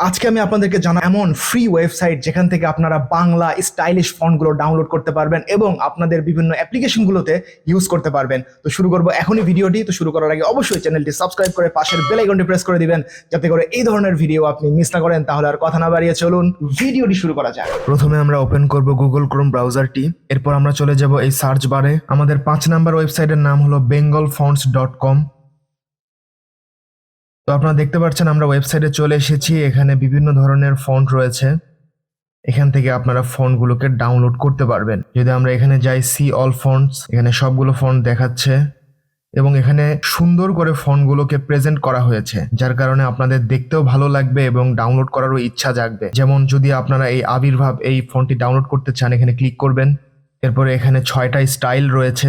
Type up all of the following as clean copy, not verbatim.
আজকে আমি আপনাদেরকে জানাবো এমন ফ্রি ওয়েবসাইট যেখান থেকে আপনারা বাংলা স্টাইলিশ ফন্টগুলো ডাউনলোড করতে পারবেন এবং আপনাদের বিভিন্ন অ্যাপ্লিকেশনগুলোতে ইউজ করতে পারবেন। তো শুরু করবো এখনই ভিডিওটি। তো শুরু করার আগে অবশ্যই চ্যানেলটি সাবস্ক্রাইব করে পাশের বেল আইকনটি প্রেস করে দিবেন, যাতে করে এই ধরনের ভিডিও আপনি মিস না করেন। তাহলে আর কথা না বাড়িয়ে চলুন ভিডিওটি শুরু করা যাক। প্রথমে আমরা ওপেন করব গুগল ক্রোম ব্রাউজারটি। এরপর আমরা চলে যাব এই সার্চ বারে। আমাদের 5 নাম্বার ওয়েবসাইটের নাম হলো bengalfonts.com। তো আপনারা দেখতে পাচ্ছেন আমরা ওয়েবসাইটে চলে এসেছি। এখানে বিভিন্ন ধরনের ফন্ট রয়েছে, এখান থেকে আপনারা ফন্টগুলোকে ডাউনলোড করতে পারবেন। যদি আমরা এখানে যাই সি অল ফন্টস, এখানে সবগুলো ফন্ট দেখাচ্ছে এবং এখানে সুন্দর করে ফন্টগুলোকে প্রেজেন্ট করা হয়েছে, যার কারণে আপনাদের দেখতেও ভালো লাগবে এবং ডাউনলোড করারও ইচ্ছা জাগবে। যেমন যদি আপনারা এই আবির্ভাব এই ফন্টটি ডাউনলোড করতে চান, এখানে ক্লিক করবেন। এরপরে এখানে 6টা স্টাইল রয়েছে,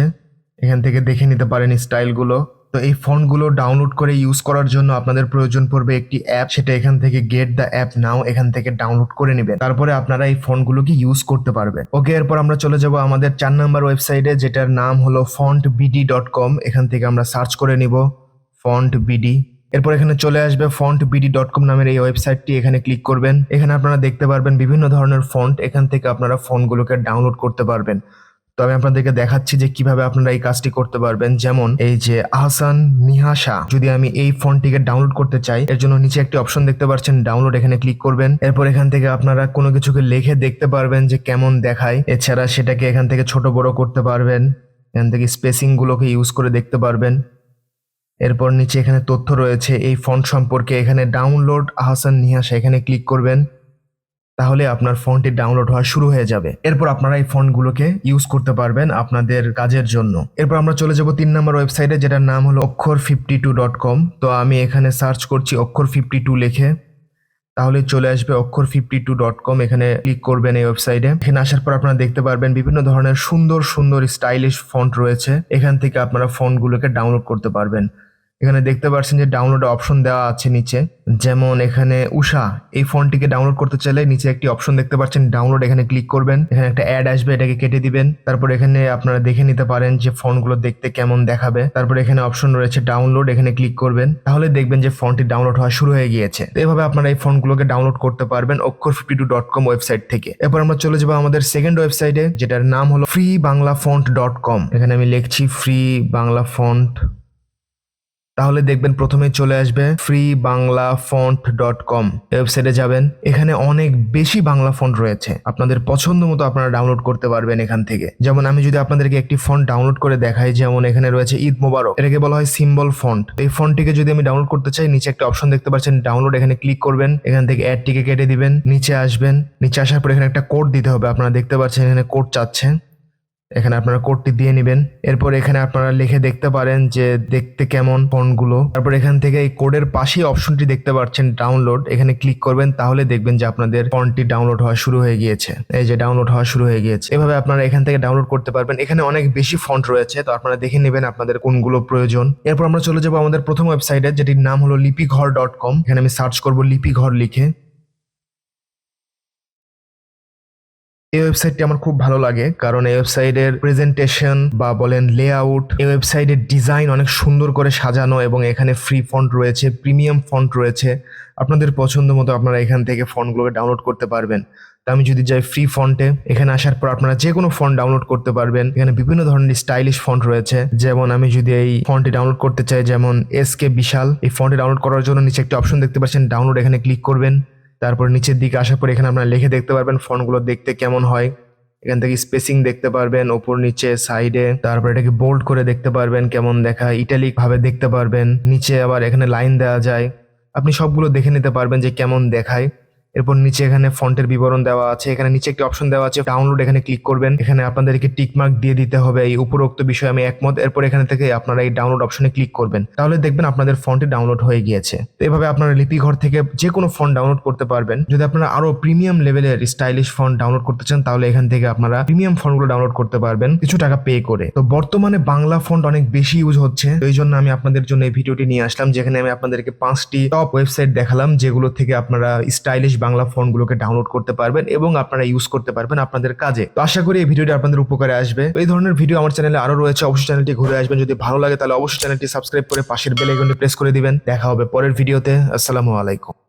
এখান থেকে দেখে নিতে পারেন স্টাইলগুলো। তো এই ফন্টগুলো ডাউনলোড করে ইউজ করার জন্য আপনাদের প্রয়োজন পড়বে একটি অ্যাপ, সেটা এখান থেকে গেট দ্য অ্যাপ নাও, এখান থেকে ডাউনলোড করে নেবেন। তারপরে আপনারা এই ফন্টগুলোকে ইউজ করতে পারবেন। ওকে, এরপর আমরা চলে যাব আমাদের 4 নাম্বার ওয়েবসাইটে, যেটার নাম হলো fontbd.com। এখান থেকে আমরা সার্চ করে নিব fontbd। এরপর এখানে চলে আসবে fontbd.com নামের এই ওয়েবসাইটটি, এখানে ক্লিক করবেন। এখানে আপনারা দেখতে পারবেন বিভিন্ন ধরনের ফন্ট, এখান থেকে আপনারা ফন্টগুলোকে ডাউনলোড করতে পারবেন। তো আমি আপনাদেরকে দেখাচ্ছি যে কিভাবে আপনারা এই কাজটি করতে পারবেন। যেমন এই যে আহসান নিহাসা, যদি আমি এই ফন্টটিকে ডাউনলোড করতে চাই, এর জন্য নিচে একটি অপশন দেখতে পাচ্ছেন ডাউনলোড, এখানে ক্লিক করবেন। এরপর এখান থেকে আপনারা কোনো কিছুকে লিখে দেখতে পারবেন যে কেমন দেখায়। এছাড়া সেটাকে এখান থেকে ছোট বড় করতে পারবেন, এখান থেকে স্পেসিং গুলোকে ইউজ করে দেখতে পারবেন। এরপর নিচে এখানে তথ্য রয়েছে এই ফন্ট সম্পর্কে, এখানে ডাউনলোড আহসান নিহাসা, এখানে ক্লিক করবেন। তাহলে আপনার ফন্টটি ডাউনলোড হওয়া শুরু হয়ে যাবে। এরপর আপনারা এই ফন্টগুলোকে ইউজ করতে পারবেন আপনাদের কাজের জন্য। এরপর আমরা চলে যাব 3 নম্বর ওয়েবসাইটে, যেটার নাম হলো অক্ষর52.com। তো আমি এখানে সার্চ করছি অক্ষর52 লিখে, তাহলে চলে আসবে অক্ষর52.com। এখানে ক্লিক করবেন এই ওয়েবসাইটে। এখানে আসার পর আপনারা দেখতে পারবেন বিভিন্ন ধরনের সুন্দর সুন্দর স্টাইলিশ ফন্ট রয়েছে, এখান থেকে আপনারা ফন্টগুলোকে ডাউনলোড করতে পারবেন। এখানে দেখতে পাচ্ছেন যে ডাউনলোড অপশন দেওয়া আছে নিচে, যেমন এখানে উষা, এই ফন্টটিকে ডাউনলোড করতে চাইলে নিচে একটি অপশন দেখতে পাচ্ছেন ডাউনলোড, এখানে ক্লিক করবেন। এখানে একটা অ্যাড আসবে, এটাকে কেটে দিবেন। তারপর এখানে আপনারা দেখে নিতে পারেন যে ফন্টগুলো দেখতে কেমন দেখাবে। তারপর এখানে অপশন রয়েছে ডাউনলোড, এখানে ক্লিক করবেন। তাহলে দেখবেন যে ফন্টটি ডাউনলোড হওয়া শুরু হয়ে গিয়েছে। তো এভাবে আপনারা এই ফন্টগুলোকে ডাউনলোড করতে পারবেন অক্ষর52.com ওয়েবসাইট থেকে। এরপর আমরা চলে যাবো আমাদের সেকেন্ড ওয়েবসাইটে, যেটার নাম হলো freebanglafont.com। এখানে আমি লিখছি ফ্রি বাংলা ফন্ট, তাহলে দেখবেন প্রথমে চলে আসবে freebanglafont.com। ওয়েবসাইটে যাবেন, এখানে অনেক বেশি বাংলা ফন্ট রয়েছে, আপনাদের পছন্দ মতো আপনারা ডাউনলোড করতে পারবেন এখান থেকে। যেমন আমি যদি আপনাদেরকে একটি ফন্ট ডাউনলোড করে দেখাই, যেমন এখানে রয়েছে ঈদ মোবারক, এটাকে বলা হয় সিম্বল ফন্ট। এই ফন্টটিকে যদি আমি ডাউনলোড করতে চাই, নিচে একটা অপশন দেখতে পাচ্ছেন ডাউনলোড, এখানে ক্লিক করবেন। এখান থেকে অ্যাডটিকে কেটে দিবেন, নিচে আসবেন। নিচে আসার পর এখানে একটা কোড দিতে হবে, আপনারা দেখতে পাচ্ছেন এখানে কোড চাচ্ছে, এখানে আপনারা কোডটি দিয়ে নেবেন। এরপর এখানে আপনারা লিখে দেখতে পারেন যে দেখতে কেমন ফন্টগুলো। তারপর এখান থেকে এই কোডের পাশেই অপশনটি দেখতে পাচ্ছেন ডাউনলোড, এখানে ক্লিক করবেন। তাহলে দেখবেন যে আপনাদের ফন্টটি ডাউনলোড হওয়া শুরু হয়ে গিয়েছে। এই যে ডাউনলোড হওয়া শুরু হয়ে গিয়েছে। এভাবে আপনারা এখান থেকে ডাউনলোড করতে পারবেন। এখানে অনেক বেশি ফন্ট রয়েছে, তো আপনারা দেখে নেবেন আপনাদের কোনগুলো প্রয়োজন। এরপর আমরা চলে যাবো আমাদের প্রথম ওয়েবসাইটে, যেটির নাম হলো লিপিঘর.com। এখানে আমি সার্চ করবো লিপিঘর লিখে। এই ওয়েবসাইটটি আমার খুব ভালো লাগে, কারণ এই ওয়েবসাইটের প্রেজেন্টেশন বা বলেন লেআউট, এই ওয়েবসাইটের ডিজাইন অনেক সুন্দর করে সাজানো এবং এখানে ফ্রি ফন্ট রয়েছে, প্রিমিয়াম ফন্ট রয়েছে। আপনাদের পছন্দ মতো আপনারা এখান থেকে ফন্টগুলোকে ডাউনলোড করতে পারবেন। তো আমি যদি যাই ফ্রি ফন্টে, এখানে আসার পর আপনারা যে কোনো ফন্ট ডাউনলোড করতে পারবেন। এখানে বিভিন্ন ধরনের স্টাইলিশ ফন্ট রয়েছে, যেমন আমি যদি এই ফন্টটি ডাউনলোড করতে চাই, যেমন এসকে বিশাল, এই ফন্টটি ডাউনলোড করার জন্য নিচে একটা অপশন দেখতে পাচ্ছেন ডাউনলোড, এখানে ক্লিক করবেন। তারপর নিচের দিকে আসার পর এখানে আপনারা লিখে দেখতে পারবেন ফন্টগুলো দেখতে কেমন হয়। এখান থেকে স্পেসিং দেখতে পারবেন ওপর নিচে সাইডে। তারপর এটাকে বোল্ড করে দেখতে পারবেন কেমন দেখায়, ইটালিক ভাবে দেখতে পারবেন। নিচে আবার এখানে লাইন দেওয়া যায়, আপনি সবগুলো দেখে নিতে পারবেন যে কেমন দেখায়। এরপর নিচে এখানে ফন্টের বিবরণ দেওয়া আছে, এখানে নিচে একটি অপশন দেওয়া আছে ডাউনলোড, এখানে ক্লিক করবেন। এখানে আপনাদেরকে টিক মার্ক দিয়ে দিতে হবে, এই উপরোক্ত বিষয়ে আমি একমত। এরপর এখানে থেকে আপনারা এই ডাউনলোড অপশনে ক্লিক করবেন, তাহলে দেখবেন আপনাদের ফন্টটি ডাউনলোড হয়ে গিয়েছে। তো এভাবে আপনারা লিপিঘর থেকে যে কোনো ফন্ট ডাউনলোড করতে পারবেন। যদি আপনারা আরো প্রিমিয়াম লেভেলের স্টাইলিশ ফন্ট ডাউনলোড করতে চান, তাহলে এখান থেকে আপনারা প্রিমিয়াম ফন্টগুলো ডাউনলোড করতে পারবেন কিছু টাকা পে করে। তো বর্তমানে বাংলা ফন্ট অনেক বেশি ইউজ হচ্ছে, এই জন্য আমি আপনাদের জন্য এই ভিডিওটি নিয়ে আসলাম, যেখানে আমি আপনাদেরকে 5টি টপ ওয়েবসাইট দেখালাম, যেগুলো থেকে আপনারা স্টাইলিশ বাংলা ফন্টগুলোকে ডাউনলোড করতে পারবেন এবং আপনারা ইউজ করতে পারবেন আপনাদের কাজে। তো আশা করি এই ভিডিওটি আপনাদের উপকারে আসবে। এই ধরনের ভিডিও আমার চ্যানেলে আরো রয়েছে, অবশ্যই চ্যানেলটি ঘুরে আসবেন। যদি ভালো লাগে তাহলে অবশ্যই চ্যানেলটি সাবস্ক্রাইব করে পাশের বেল আইকনটি প্রেস করে দিবেন। দেখা হবে পরের ভিডিওতে। আসসালামু আলাইকুম।